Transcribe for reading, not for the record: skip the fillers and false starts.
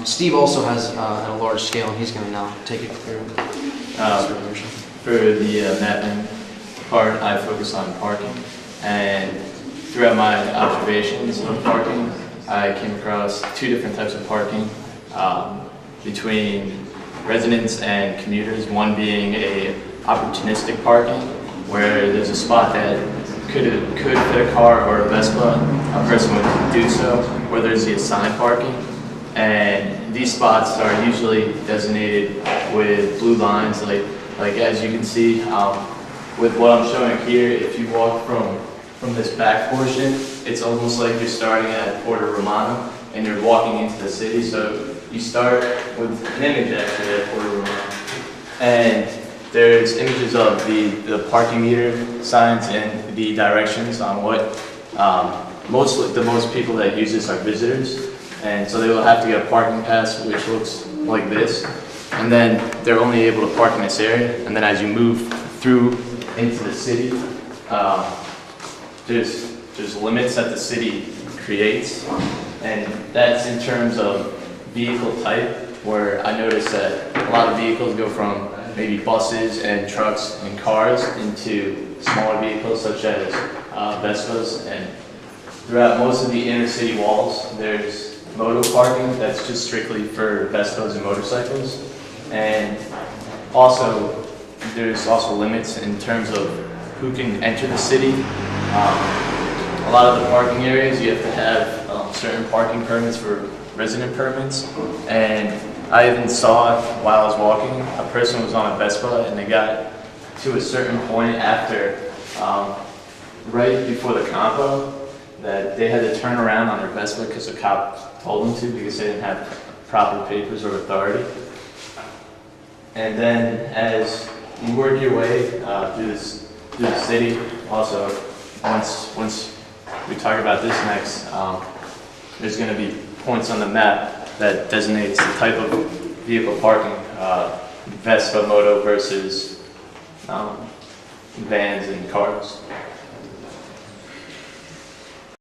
Steve also has at a large scale, and he's going to now take it through. For the mapping part, I focus on parking, and throughout my observations of parking, I came across two different types of parking between residents and commuters. One being a opportunistic parking, where there's a spot that could fit a car or a Vespa, a person would do so, where there's the assigned parking. And these spots are usually designated with blue lines, like as you can see with what I'm showing here. If you walk from this back portion, it's almost like you're starting at Porto Romano and you're walking into the city. So you start with an image actually at Porto Romano, and there's images of the parking meter signs and the directions on what the most people that use this are visitors, and so they will have to get a parking pass which looks like this, and then they're only able to park in this area. And then as you move through into the city, there's limits that the city creates, and that's in terms of vehicle type, where I noticed that a lot of vehicles go from maybe buses and trucks and cars into smaller vehicles such as Vespas, and throughout most of the inner city walls there's moto parking that's just strictly for Vespas and motorcycles. And also there's also limits in terms of who can enter the city. A lot of the parking areas you have to have certain parking permits for resident permits, and I even saw while I was walking, a person was on a Vespa and they got to a certain point after, right before the compo, that they had to turn around on their Vespa because the cop told them to, because they didn't have proper papers or authority. And then as you work your way through the city, also once we talk about this next, there's going to be points on the map that designates the type of vehicle parking, Vespa, moto versus vans and cars.